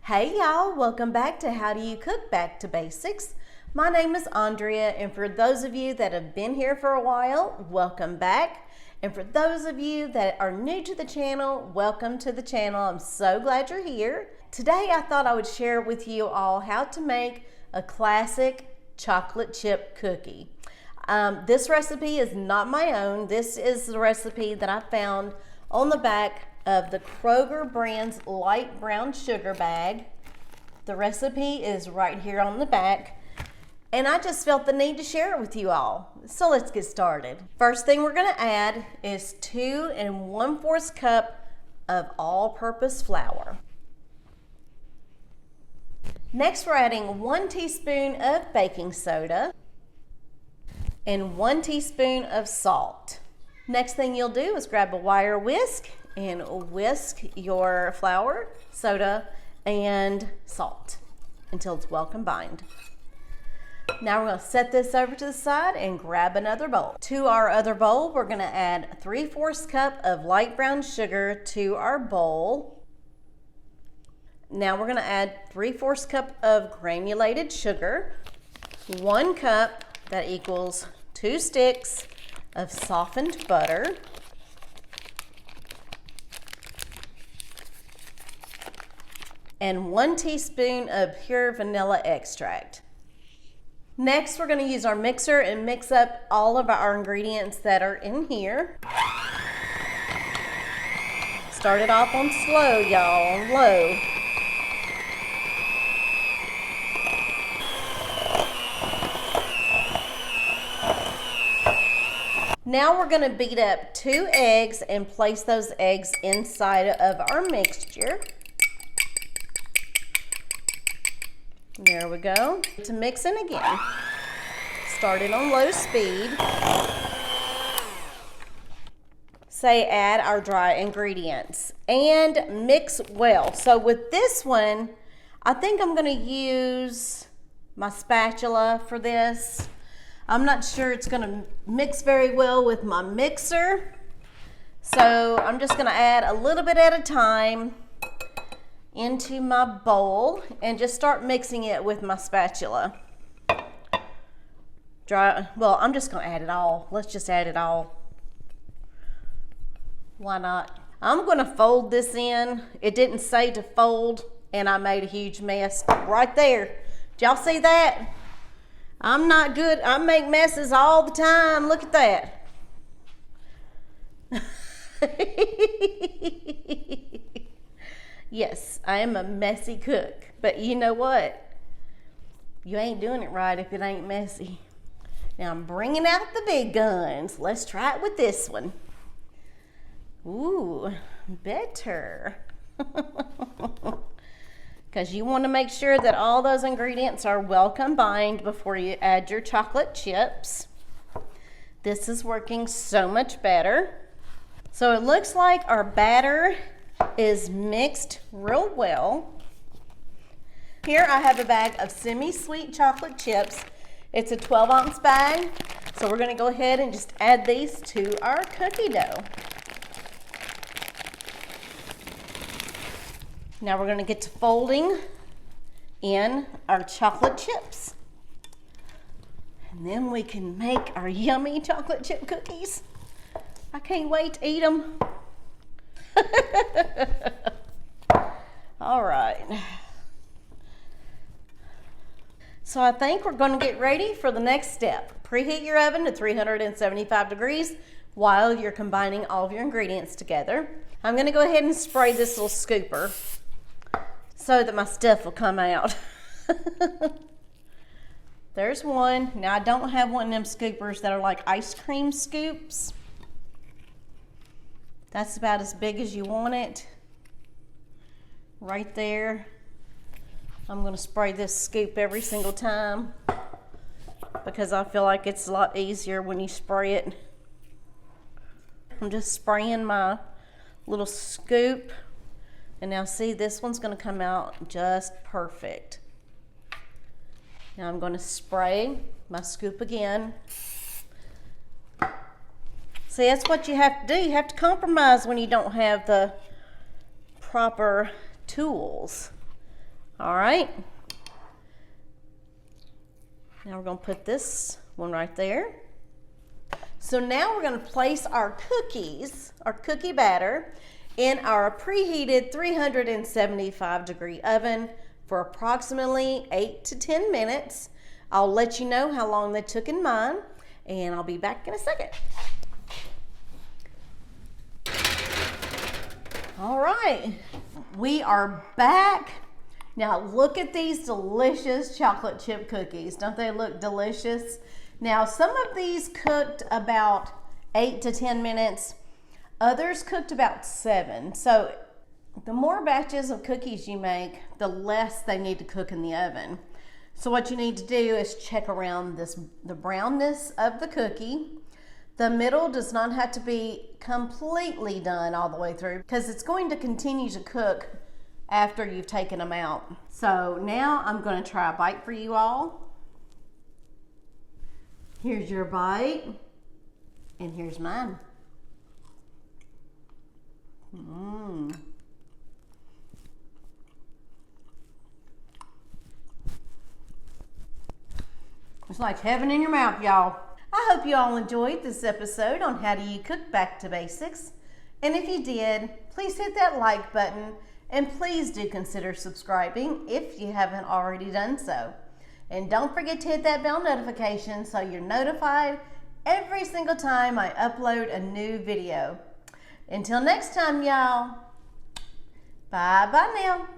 Hey y'all, welcome back to How Do You Cook Back to Basics. My name is Andrea, and for those of you that have been here for a while, welcome back. And for those of you that are new to the channel, welcome to the channel. I'm so glad you're here. Today I thought I would share with you all how to make a classic chocolate chip cookie. This recipe is not my own. This is the recipe that I found on the back of the Kroger brand's light brown sugar bag. The recipe is right here on the back, and I just felt the need to share it with you all. So let's get started. First thing we're gonna add is 2 1/4 cup of all-purpose flour. Next, we're adding 1 teaspoon of baking soda and 1 teaspoon of salt. Next thing you'll do is grab a wire whisk and whisk your flour, soda, and salt until it's well combined. Now we're going to set this over to the side and grab another bowl. To our other bowl, we're going to add 3/4 cup of light brown sugar to our bowl. Now we're going to add 3/4 cup of granulated sugar, 1 cup, that equals 2 sticks of softened butter, and 1 teaspoon of pure vanilla extract. Next, we're going to use our mixer and mix up all of our ingredients that are in here. Start it off on slow, y'all, on low. Now we're going to beat up 2 eggs and place those eggs inside of our mixture. There we go. To mix in again. Start it on low speed. Say add our dry ingredients and mix well. So with this one, I think I'm going to use my spatula for this. I'm not sure it's going to mix very well with my mixer. So I'm just going to add a little bit at a time into my bowl and just start mixing it with my spatula. Well, I'm just going to add it all. Let's just add it all. Why not? I'm going to fold this in. It didn't say to fold, and I made a huge mess right there. Did y'all see that? I'm not good. I make messes all the time. Look at that. Yes, I am a messy cook, but you know what? You ain't doing it right if it ain't messy. Now I'm bringing out the big guns. Let's try it with this one. Ooh, better. Because you want to make sure that all those ingredients are well combined before you add your chocolate chips. This is working so much better. So it looks like our batter is mixed real well. Here I have a bag of semi-sweet chocolate chips. It's a 12-ounce bag. So we're going to go ahead and just add these to our cookie dough. Now we're going to get to folding in our chocolate chips. And then we can make our yummy chocolate chip cookies. I can't wait to eat them. All right. So I think we're going to get ready for the next step. Preheat your oven to 375 degrees while you're combining all of your ingredients together. I'm going to go ahead and spray this little scooper so that my stuff will come out. There's one. Now I don't have one of them scoopers that are like ice cream scoops. That's about as big as you want it. Right there. I'm going to spray this scoop every single time because I feel like it's a lot easier when you spray it. I'm just spraying my little scoop. And now see, this one's going to come out just perfect. Now I'm going to spray my scoop again. See, that's what you have to do. You have to compromise when you don't have the proper tools. All right. Now we're going to put this one right there. So now we're going to place our cookies, our cookie batter, in our preheated 375 degree oven for approximately 8 to 10 minutes. I'll let you know how long they took in mine, and I'll be back in a second. All right, we are back. Now look at these delicious chocolate chip cookies. Don't they look delicious? Now some of these cooked about 8 to 10 minutes. Others cooked about 7. So the more batches of cookies you make, the less they need to cook in the oven. So what you need to do is check around the brownness of the cookie. The middle does not have to be completely done all the way through because it's going to continue to cook after you've taken them out. So now I'm going to try a bite for you all. Here's your bite, and here's mine. It's like heaven in your mouth, y'all. I hope you all enjoyed this episode on How Do You Cook Back to Basics. And if you did, please hit that like button, and please do consider subscribing if you haven't already done so. And don't forget to hit that bell notification so you're notified every single time I upload a new video. Until next time, y'all. Bye-bye now.